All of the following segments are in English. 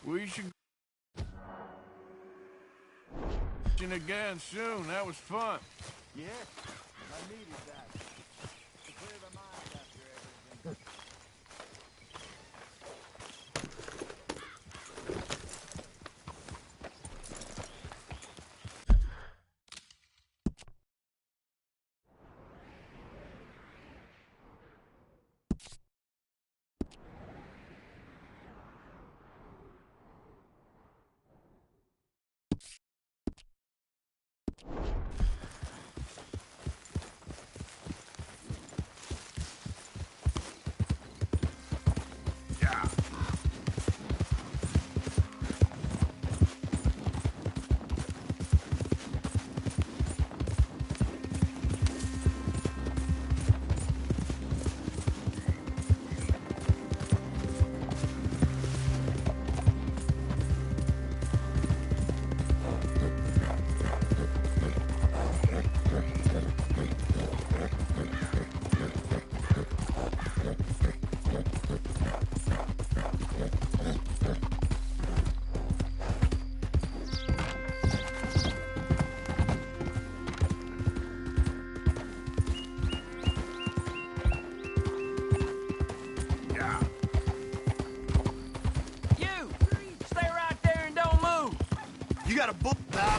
We should again soon. That was fun. Yeah, I needed that. To clear the mind after everything. You got a book? Nah.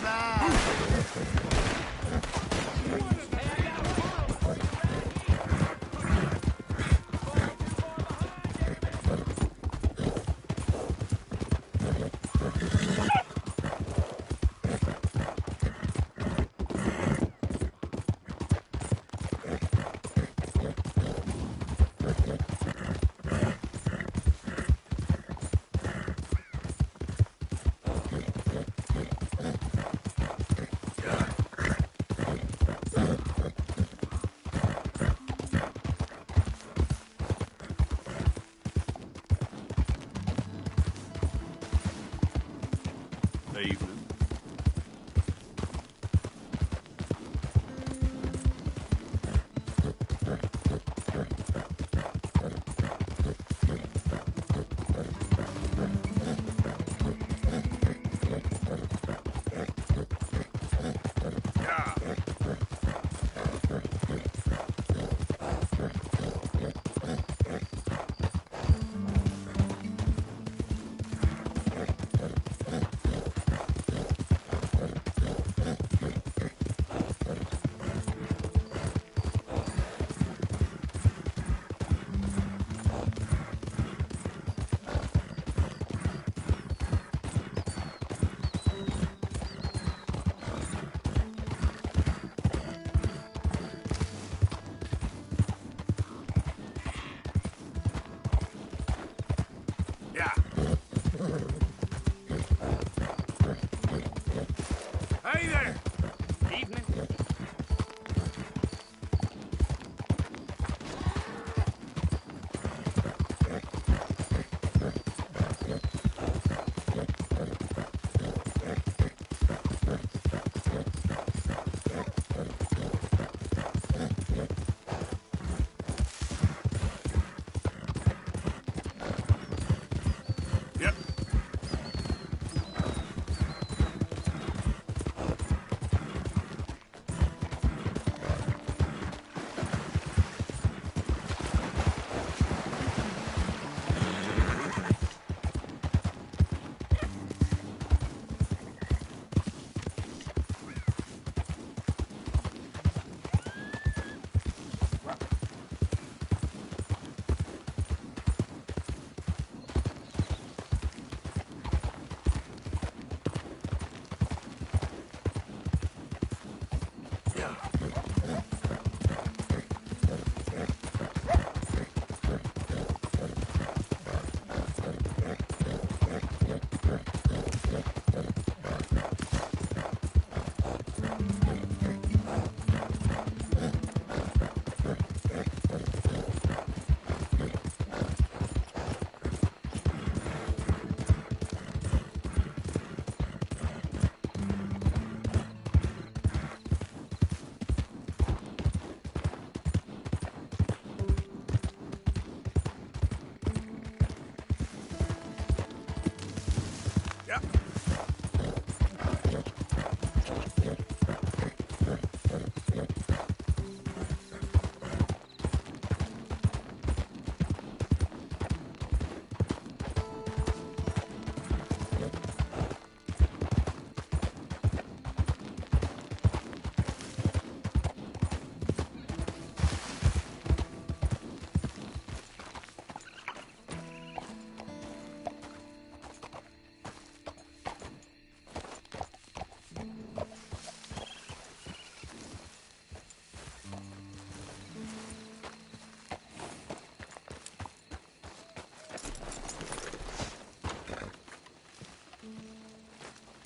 Evening.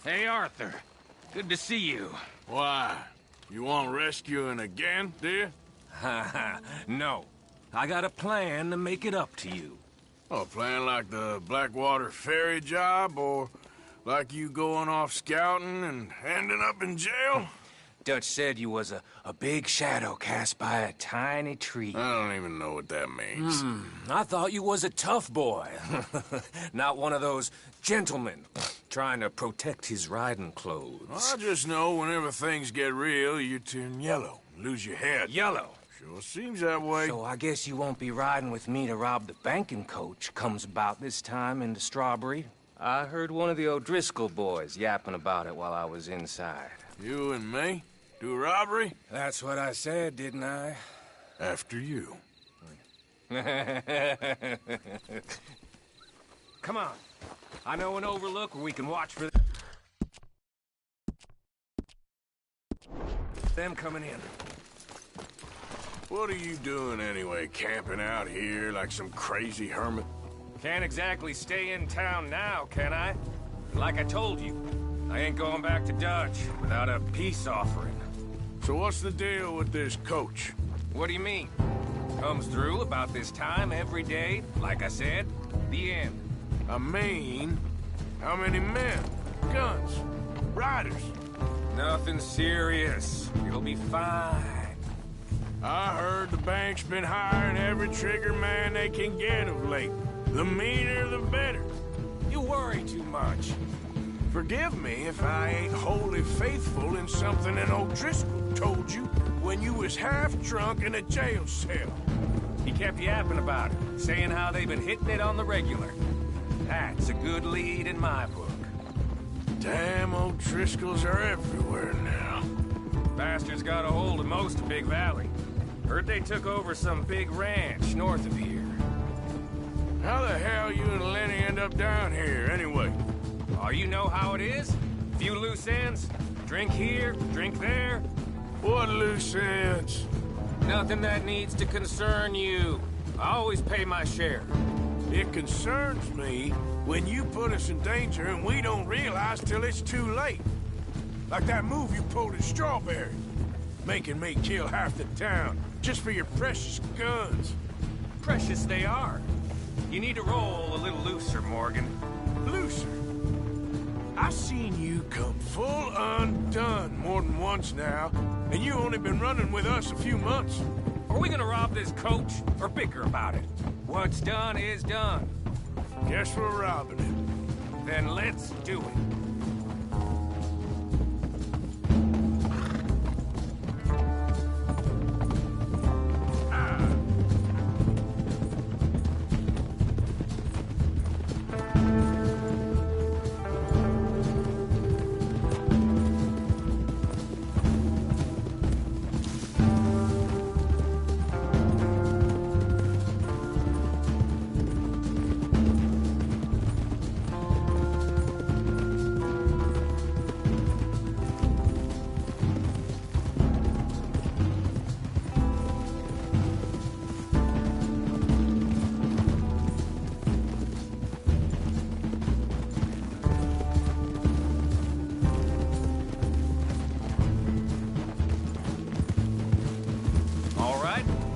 Hey, Arthur. Good to see you. Why? You want rescuing again, dear? No. I got a plan to make it up to you. Oh, playing like the Blackwater ferry job, or like you going off scouting and ending up in jail? Dutch said you was a big shadow cast by a tiny tree. I don't even know what that means. I thought you was a tough boy. Not one of those gentlemen trying to protect his riding clothes. I just know whenever things get real, you turn yellow, lose your head. Yellow. Sure seems that way. So I guess you won't be riding with me to rob the banking coach comes about this time in the Strawberry. I heard one of the O'Driscoll boys yapping about it while I was inside. You and me? Do robbery? That's what I said, didn't I? After you. Come on. I know an overlook where we can watch for them coming in. What are you doing anyway, camping out here like some crazy hermit? Can't exactly stay in town now, can I? Like I told you, I ain't going back to Dutch without a peace offering. So what's the deal with this coach? What do you mean? Comes through about this time every day, like I said. The end. I mean, how many men, guns, riders? Nothing serious. You'll be fine. I heard the bank's been hiring every trigger man they can get of late. The meaner, the better. You worry too much. Forgive me if I ain't wholly faithful in something an O'Driscoll told you when you was half drunk in a jail cell. He kept yapping about it, saying how they've been hitting it on the regular. That's a good lead in my book. Damn O'Driscolls are everywhere now. Bastards got a hold of most of Big Valley. Heard they took over some big ranch north of here. How the hell you and Lenny end up down here, anyway? Oh, you know how it is? Few loose ends. Drink here, drink there. What loose ends? Nothing that needs to concern you. I always pay my share. It concerns me when you put us in danger and we don't realize till it's too late. Like that move you pulled in Strawberry. Making me kill half the town just for your precious guns. Precious they are. You need to roll a little looser, Morgan. Looser? I've seen you come full undone more than once now, and you only been running with us a few months. Are we gonna rob this coach, or bicker about it? What's done is done. Guess we're robbing it. Then let's do it.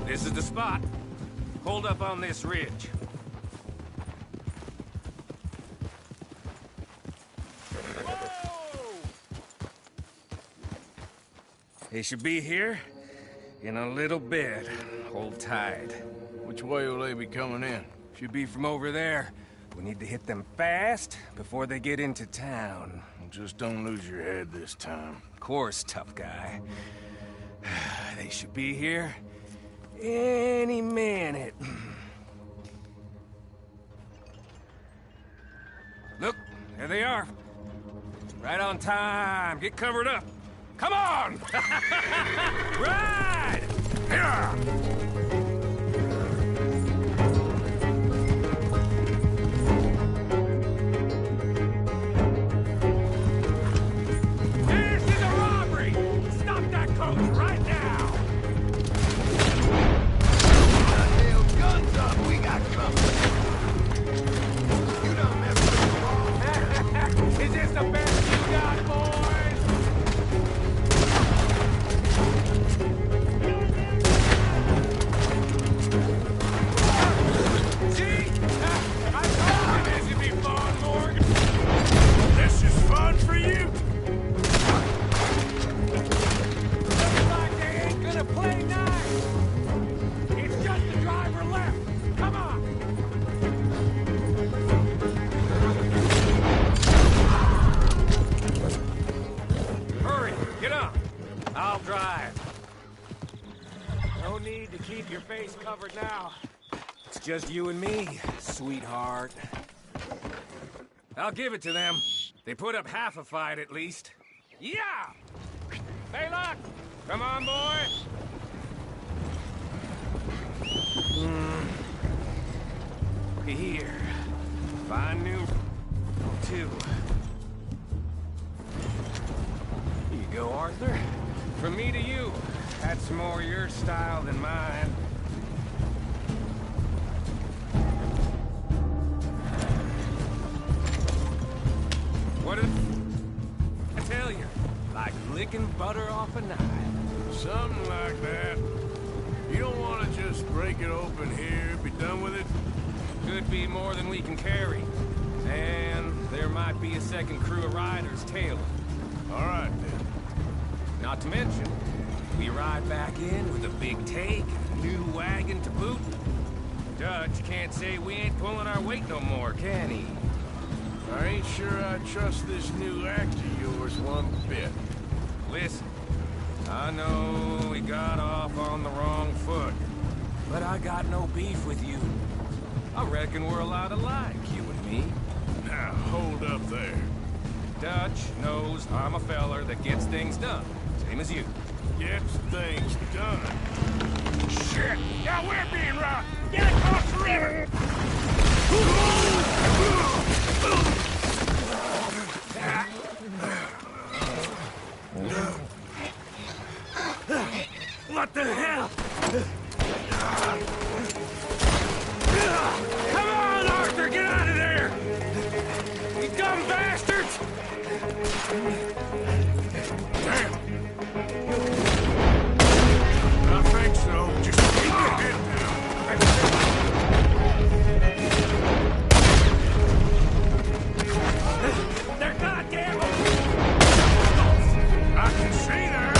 This is the spot. Hold up on this ridge. Whoa! They should be here in a little bit. Hold tight. Which way will they be coming in? Should be from over there. We need to hit them fast before they get into town. Just don't lose your head this time. Of course, tough guy. They should be here any minute. Look, there they are. Right on time. Get covered up. Come on! Ride! Yeah! Covered now. It's just you and me, sweetheart. I'll give it to them. They put up half a fight at least. Yeah! Hey, look! Come on, boy! Here. Find new... two. Here you go, Arthur. From me to you. That's more your style than mine. What did I tell you? Like licking butter off a knife. Something like that. You don't want to just break it open here, be done with it? Could be more than we can carry. And there might be a second crew of riders tailing. All right, then. Not to mention, we ride back in with a big take, new wagon to boot. Dutch can't say we ain't pulling our weight no more, can he? I ain't sure I trust this new act of yours one bit. Listen, I know we got off on the wrong foot, but I got no beef with you. I reckon we're a lot alike, you and me. Now, hold up there. Dutch knows I'm a feller that gets things done, same as you. Gets things done. Shit! Now we're being robbed! Get across the river! What the hell? Come on, Arthur, get out of there! You dumb bastards! Damn! I think so. Just keep your head down. They're goddamn... I can see that.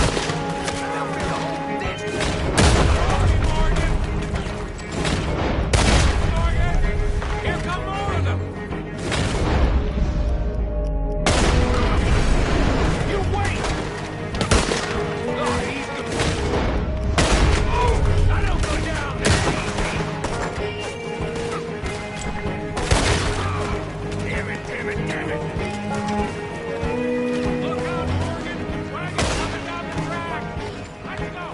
Here come more of them! You wait! Oh, he's good. Oh, I don't go down Damn it, damn it, damn it! Look out, Morgan! Wagon's coming down the track! Let's go!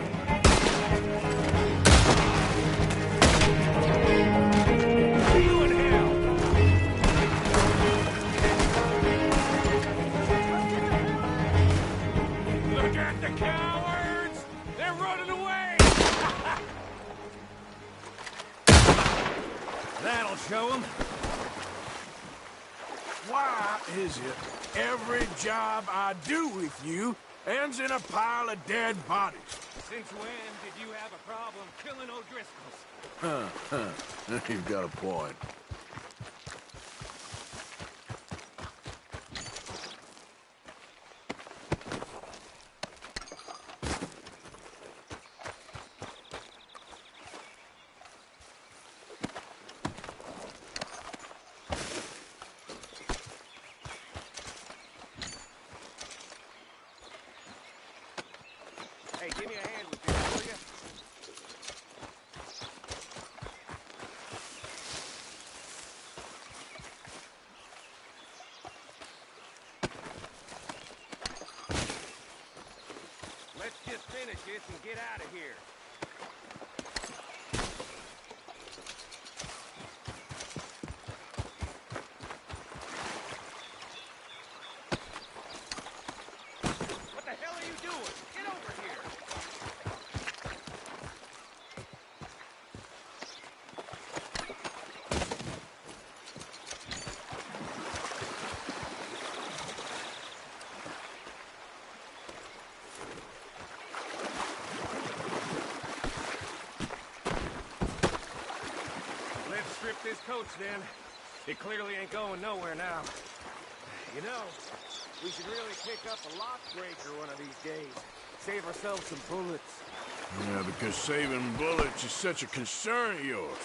You in hell! Look at the cowards! They're running away! That'll show them. Why is it every job I do with you ends in a pile of dead bodies? Since when did you have a problem killing O'Driscolls? You've got a point. Let's finish this and get out of here. What the hell are you doing? Get over here! Let's strip this coach then. It clearly ain't going nowhere now. You know, we should really pick up a lock breaker one of these days. Save ourselves some bullets. Yeah, because saving bullets is such a concern of yours.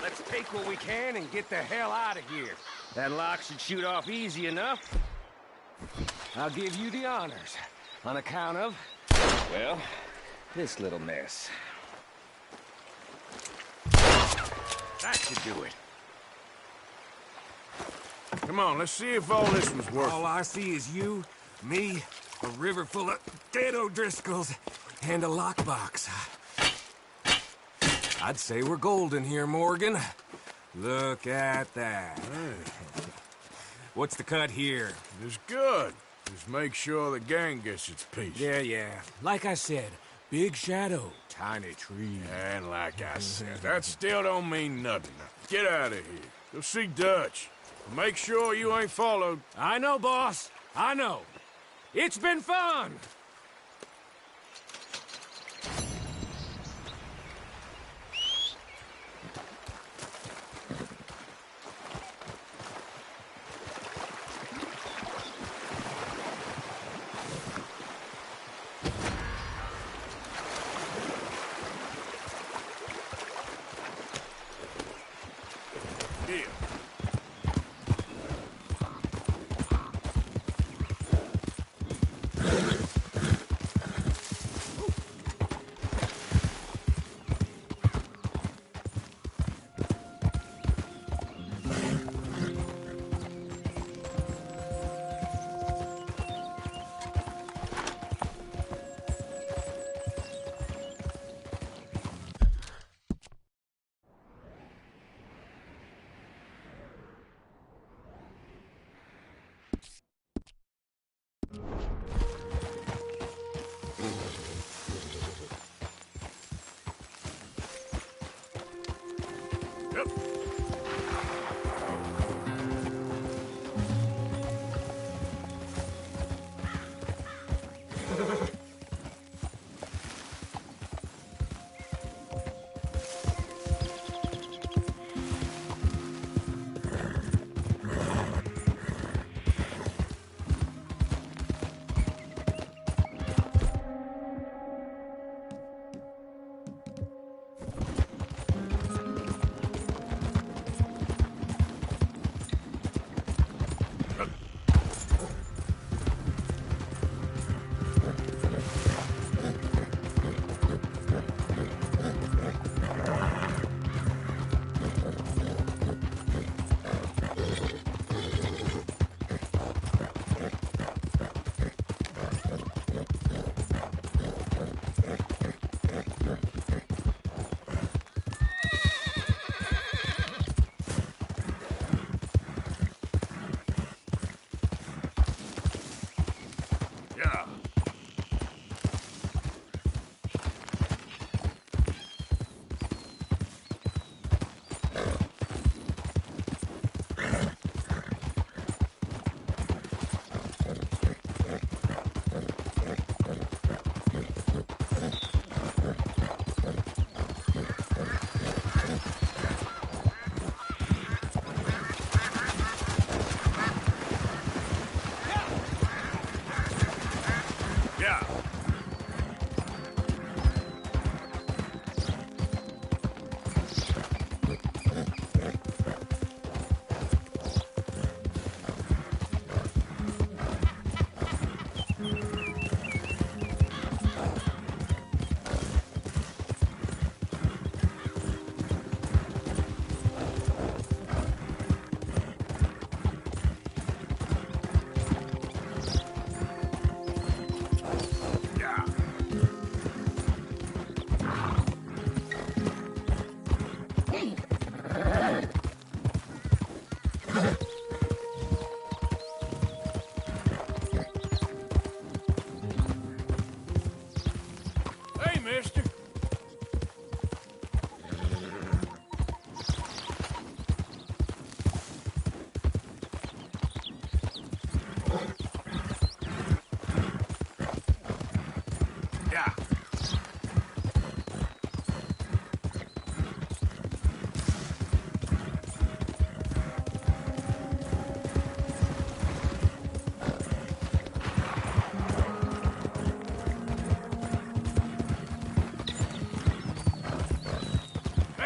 Let's take what we can and get the hell out of here. That lock should shoot off easy enough. I'll give you the honors on account of, well, this little mess. That should do it. Come on, let's see if all this was worth All I see is you, me, a river full of dead O'Driscolls, and a lockbox. I'd say we're golden here, Morgan. Look at that. What's the cut here? It's good. Just make sure the gang gets its piece. Yeah. Like I said, big shadow, tiny tree. And like I said, that still don't mean nothing. Get out of here. Go see Dutch. Make sure you ain't followed. I know, boss. I know. It's been fun. Here.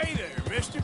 Hey there, mister.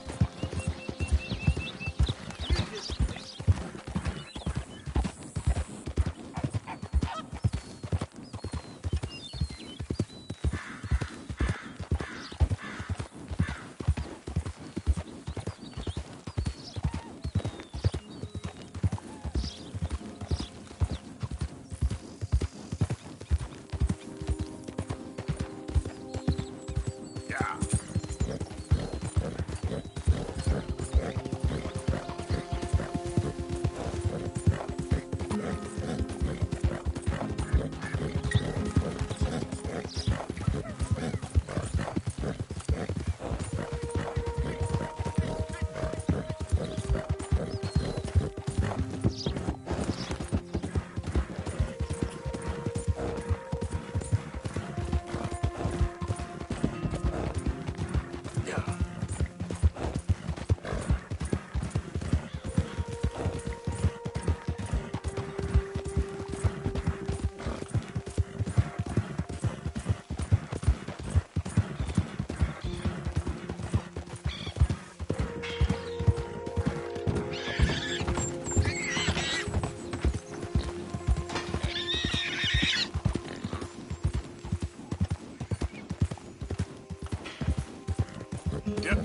Yep.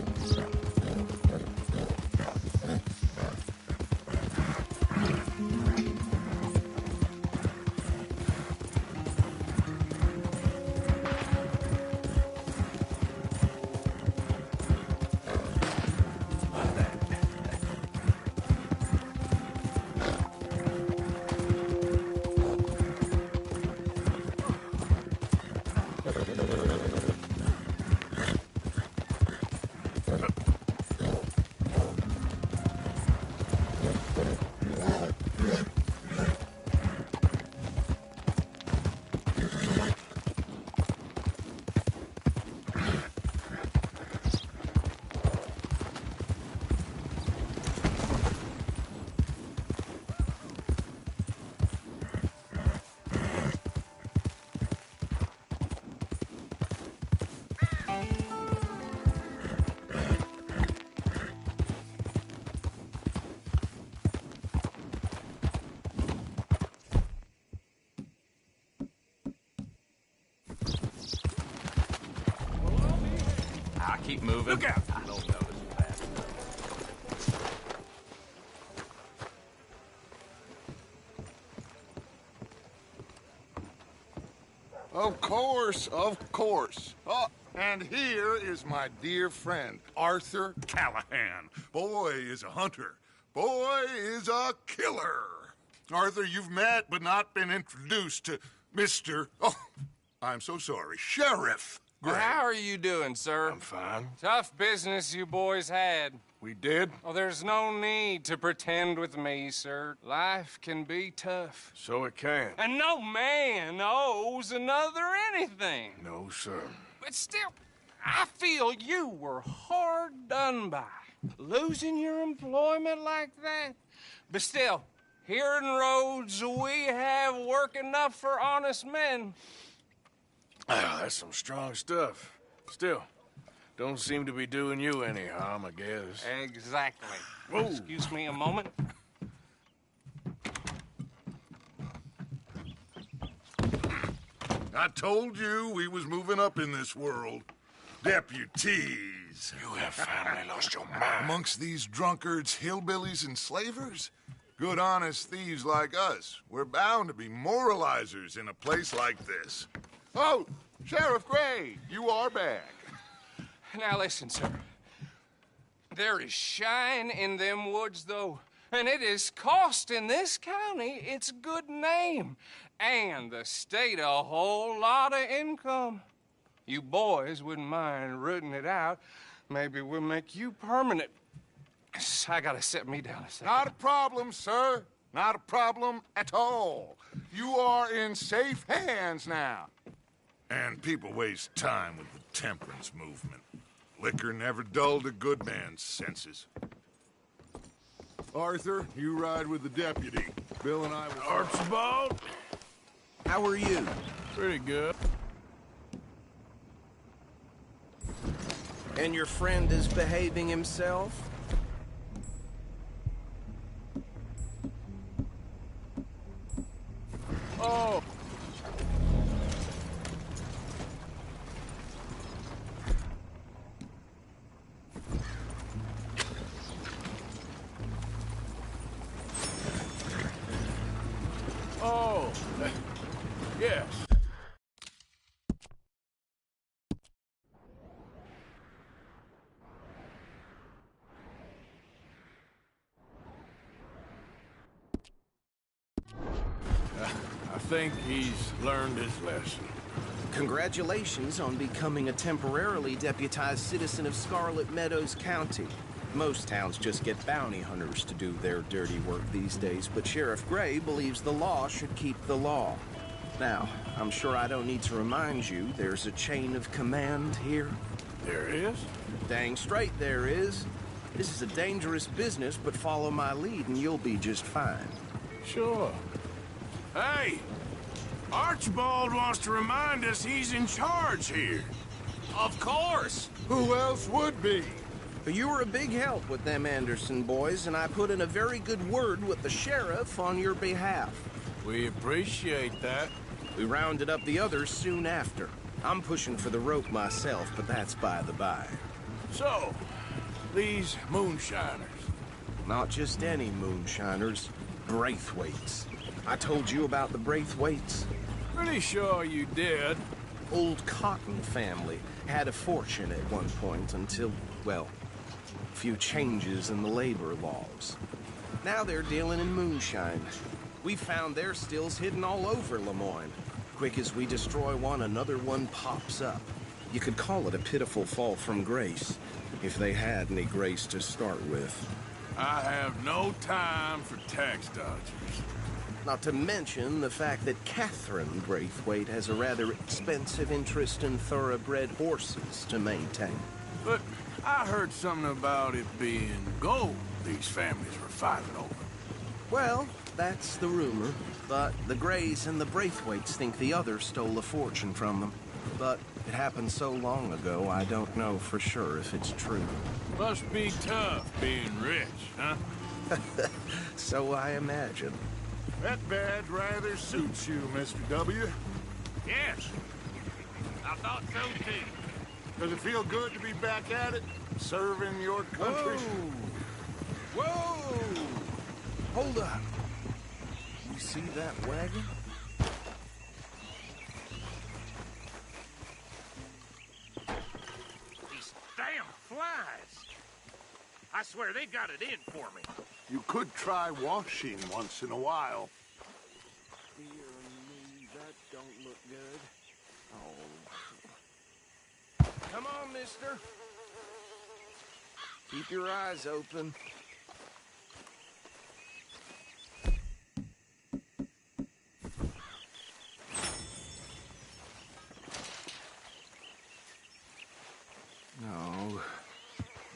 I keep moving. Look out! I don't notice that. Of course, of course. Oh, and here is my dear friend, Arthur Callahan. Boy is a hunter. Boy is a killer. Arthur, you've met but not been introduced to Mr. Oh, I'm so sorry, Sheriff Gray. How are you doing, sir? I'm fine. Tough business you boys had. We did, Oh, there's no need to pretend with me, sir. Life can be tough. so it can. And no man owes another anything. No, sir. But still, I feel you were hard done by. Losing your employment like that. But still, here in Rhodes, we have work enough for honest men. Ah, that's some strong stuff. Still, don't seem to be doing you any harm, I guess. Exactly. Whoa. Excuse me a moment. I told you we was moving up in this world. Deputies. You have finally lost your mind. Amongst these drunkards, hillbillies, and slavers? Good, honest thieves like us. We're bound to be moralizers in a place like this. Oh, Sheriff Gray, you are back. Now listen, sir. There is shine in them woods, though, and it is costing this county its good name and the state a whole lot of income. You boys wouldn't mind rooting it out. Maybe we'll make you permanent. I gotta sit me down a second. Not a problem, sir. Not a problem at all. You are in safe hands now. And people waste time with the temperance movement. Liquor never dulled a good man's senses. Arthur, you ride with the deputy. Bill and I will... Archibald? How are you? Pretty good. And your friend is behaving himself? Oh! Oh! Yes. I think he's learned his lesson. Congratulations on becoming a temporarily deputized citizen of Scarlet Meadows County. Most towns just get bounty hunters to do their dirty work these days, but Sheriff Gray believes the law should keep the law. Now, I'm sure I don't need to remind you there's a chain of command here. There is? Dang straight there is. This is a dangerous business, but follow my lead and you'll be just fine. Sure. Hey! Archibald wants to remind us he's in charge here. Of course! Who else would be? But you were a big help with them Anderson boys, and I put in a very good word with the sheriff on your behalf. We appreciate that. We rounded up the others soon after. I'm pushing for the rope myself, but that's by the by. So, these moonshiners. Not just any moonshiners, Braithwaites. I told you about the Braithwaites. Pretty sure you did. Old Cotton family had a fortune at one point until, well, a few changes in the labor laws. Now they're dealing in moonshine. We found their stills hidden all over Lemoyne. Quick as we destroy one, another one pops up. You could call it a pitiful fall from grace, if they had any grace to start with. I have no time for tax dodgers. Not to mention the fact that Catherine Braithwaite has a rather expensive interest in thoroughbred horses to maintain. But I heard something about it being gold these families were fighting over. Well, that's the rumor. But the Grays and the Braithwaites think the others stole a fortune from them. But it happened so long ago, I don't know for sure if it's true. Must be tough being rich, huh? So I imagine. That badge rather suits you, Mr. W. Yes. I thought so, too. Does it feel good to be back at it? Serving your country? Whoa! Whoa! Hold up. You see that wagon? These damn flies. I swear they got it in for me. You could try washing once in a while. Dear me, that don't look good. Oh. Come on, mister. Keep your eyes open. No.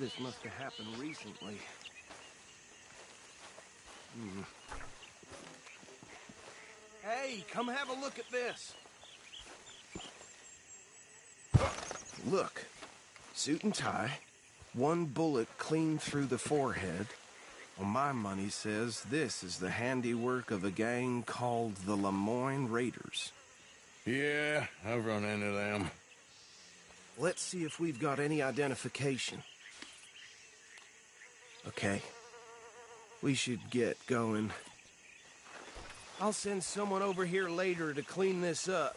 This must have happened recently. Hey, come have a look at this. Look, suit and tie, one bullet clean through the forehead. Well, my money says this is the handiwork of a gang called the Lemoyne Raiders. Yeah, I've run into them. Let's see if we've got any identification. Okay. We should get going. I'll send someone over here later to clean this up.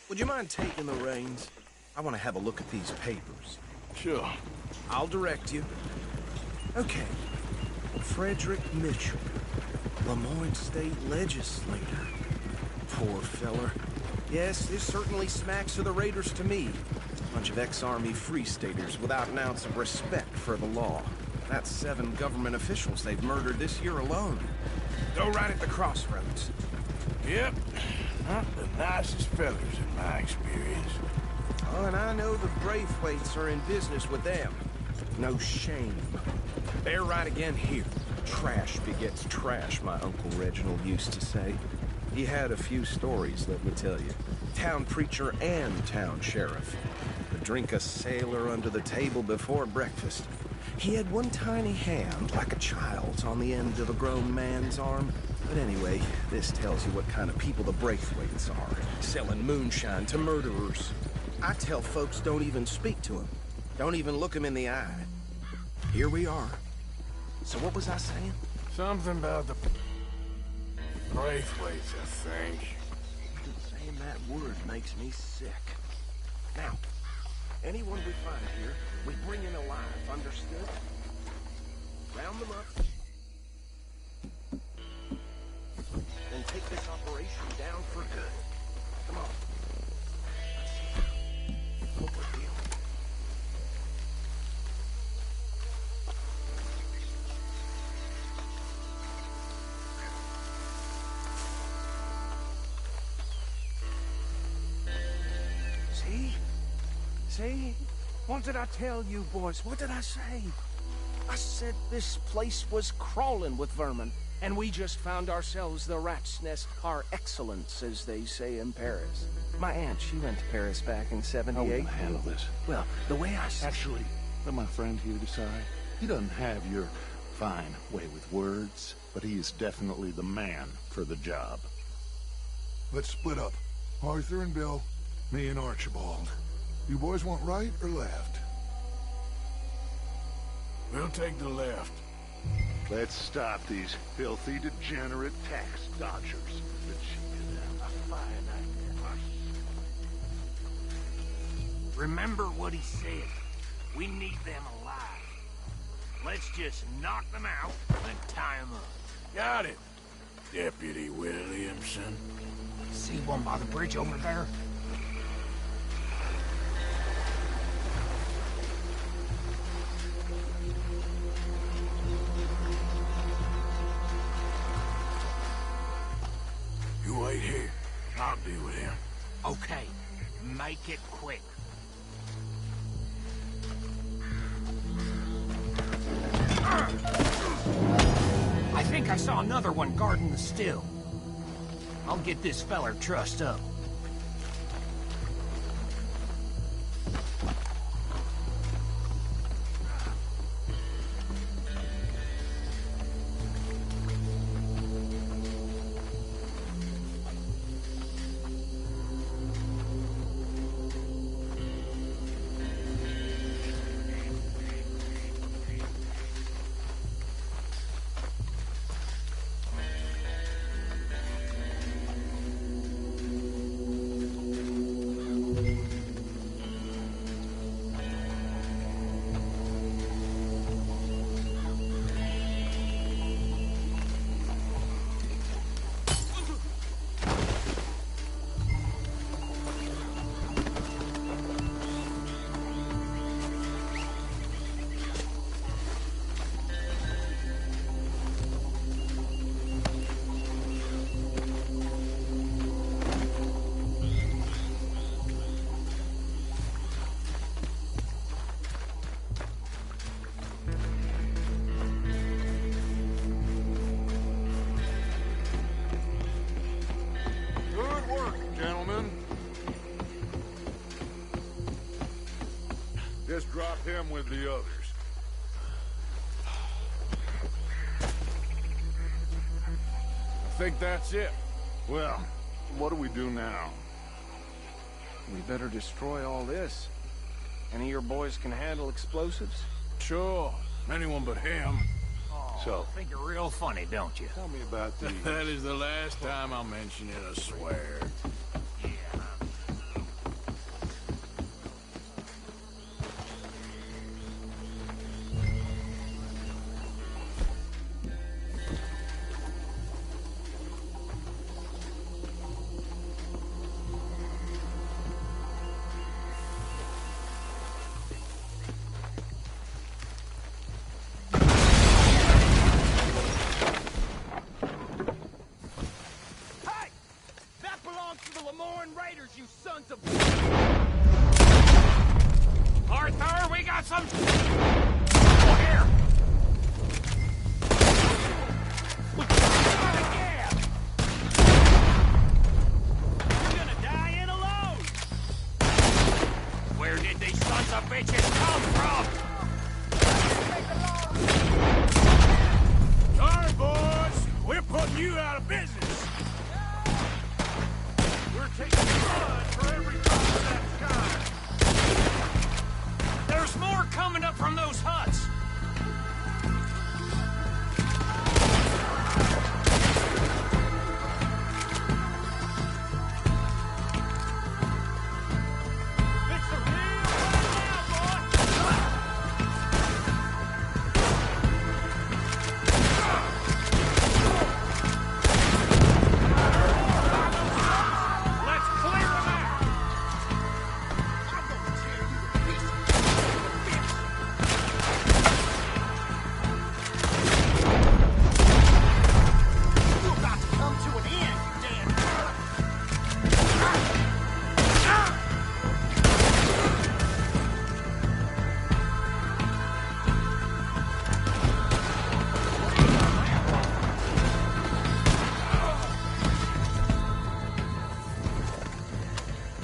Would you mind taking the reins? I want to have a look at these papers. Sure. I'll direct you. Okay. Frederick Mitchell, Lemoyne State Legislator. Poor feller. Yes, this certainly smacks of the Raiders to me. Bunch of ex-Army Free Staters without an ounce of respect for the law. That's 7 government officials they've murdered this year alone. Go right at the crossroads. Yep. Not the nicest fellers in my experience. Oh, and I know the Braithwaites are in business with them. No shame. They're right again here. Trash begets trash, my Uncle Reginald used to say. He had a few stories, let me tell you. Town preacher and town sheriff. Would drink a sailor under the table before breakfast. He had one tiny hand, like a child's, on the end of a grown man's arm. But anyway, this tells you what kind of people the Braithwaites are. Selling moonshine to murderers. I tell folks don't even speak to him. Don't even look him in the eye. Here we are. So what was I saying? Something about the Braithwaites, I think. Saying that word makes me sick. Now, anyone we find here, we bring in alive, understood? Round them up. Then take this operation down for good. Come on. No big deal. See? What did I tell you, boys? What did I say? I said this place was crawling with vermin, and we just found ourselves the rat's nest par excellence, as they say in Paris. My aunt, she went to Paris back in '78. How are we gonna handle this? Well, the way I see... Actually, let my friend here decide. He doesn't have your fine way with words, but he is definitely the man for the job. Let's split up. Arthur and Bill, me and Archibald. You boys want right or left? We'll take the left. Let's stop these filthy, degenerate tax dodgers. Remember what he said. We need them alive. Let's just knock them out and tie them up. Got it, Deputy Williamson. See one by the bridge over there? You wait here. I'll deal with him. Okay, make it quick. I think I saw another one guarding the still. I'll get this feller trussed up. Good work, gentlemen. Just drop him with the others. I think that's it. Well, what do we do now? We better destroy all this. Any of your boys can handle explosives? Sure. Anyone but him. So, Think you're real funny, don't you? tell me about these. That is the last time I'll mention it, I swear. belongs to the Lemoran Raiders, you sons of... Arthur, we got some... Here! You're gonna die in alone! Where did these sons of bitches come from? Sorry, boys. We're putting you out of business. We're taking blood for every drop of that kind. There's more coming up from those huts. It's the real right now, boy. Let's clear them out. I'm gonna tear you to pieces. You're about to come to an end, you damn...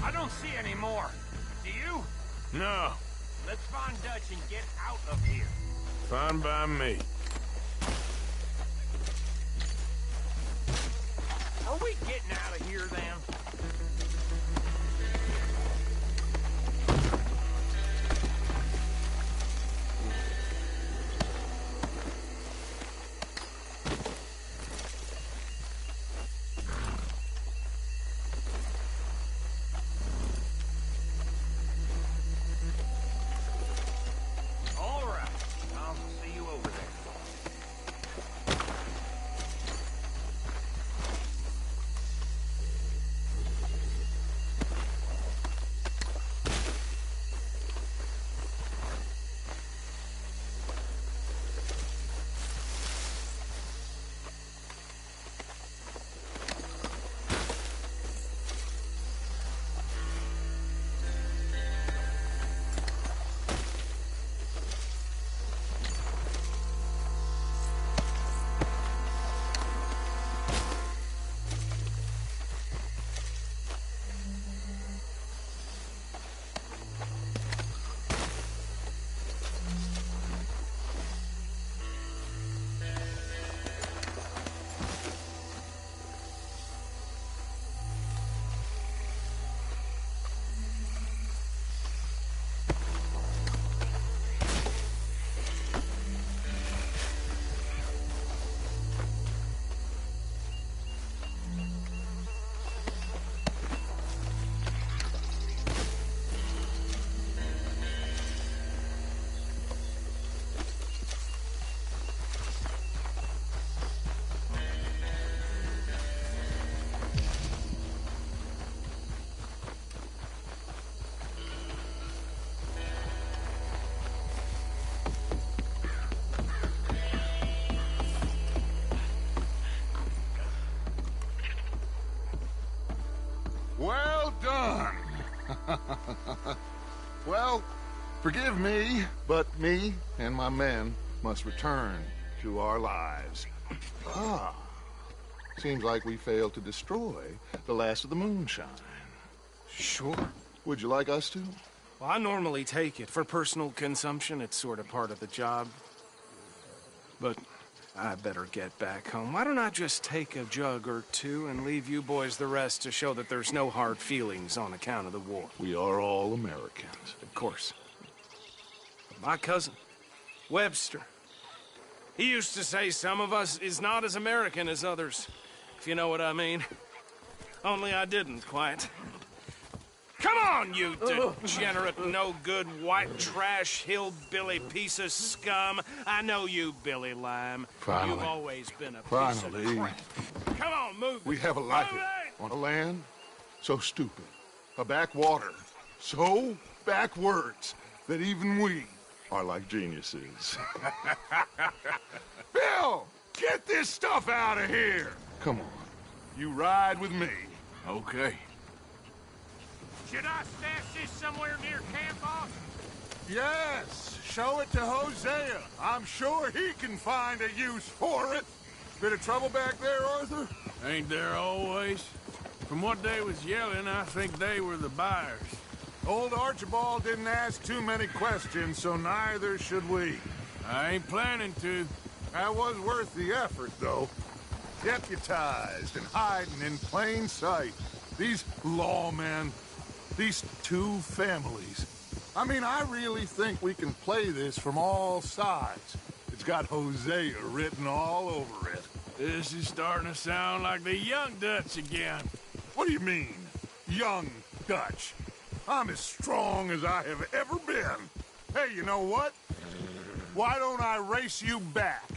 I don't see any more. Do you? No, Let's find Dutch and get out of here. fine by me. Are we getting out of here, then? All right. I'll see you over there. Well done. Well, forgive me, but me and my men must return to our lives. Ah, seems like we failed to destroy the last of the moonshine. Sure. Would you like us to? Well, I normally take it. For personal consumption, it's sort of part of the job. But I better get back home. Why don't I just take a jug or two and leave you boys the rest to show that there's no hard feelings on account of the war? We are all Americans. Of course. But my cousin, Webster, he used to say some of us is not as American as others, if you know what I mean. Only I didn't quite. Come on, you degenerate, no-good, white trash, hillbilly piece of scum. I know you, Billy Lime. Finally. You've always been a piece of Finally. crap. Come on, move We it. have a life Move it! on a land so stupid, a backwater so backwards that even we are like geniuses. Bill, get this stuff out of here. Come on, you ride with me, Okay. Should I stash this somewhere near camp, boss? Yes, show it to Hosea. I'm sure he can find a use for it. Bit of trouble back there, Arthur? Ain't there always? From what they was yelling, I think they were the buyers. Old Archibald didn't ask too many questions, so neither should we. I ain't planning to. That was worth the effort, though. Deputized and hiding in plain sight. These lawmen, these two families. I mean, I really think we can play this from all sides. It's got Hosea written all over it. This is starting to sound like the Young Dutch again. What do you mean, young Dutch? I'm as strong as I have ever been. Hey, you know what? Why don't I race you back?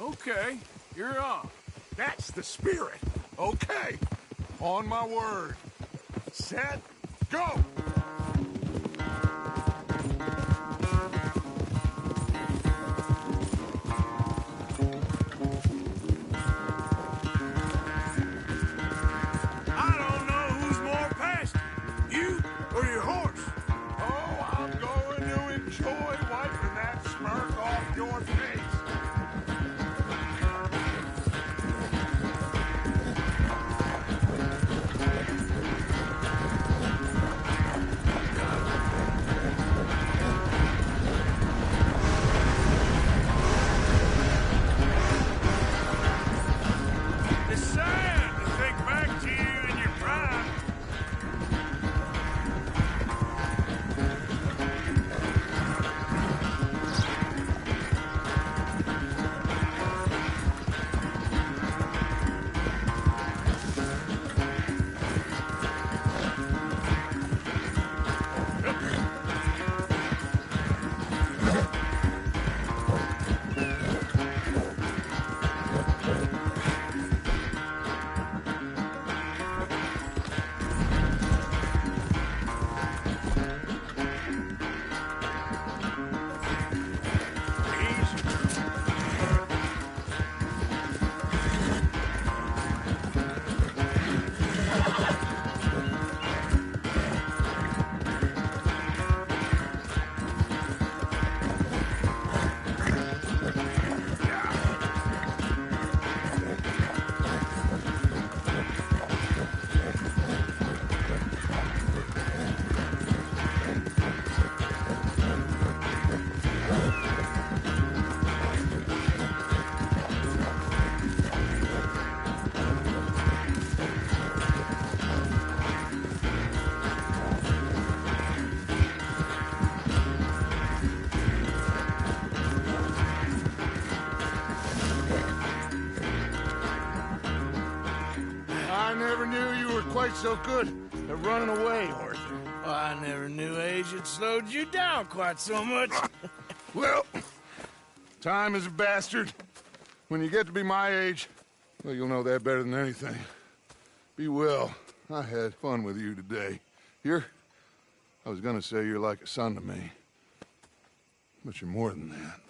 Okay, you're on. That's the spirit. Okay. On my word. Set, go! I don't know who's more past you or your horse. Oh, I'm going to enjoy wiping that smirk off your face. It's sad to think back to you in your prime. I never knew you were quite so good at running away, Arthur. I never knew age had slowed you down quite so much. Well, time is a bastard. When you get to be my age, well, you'll know that better than anything. Be well. I had fun with you today. I was gonna say you're like a son to me. But you're more than that.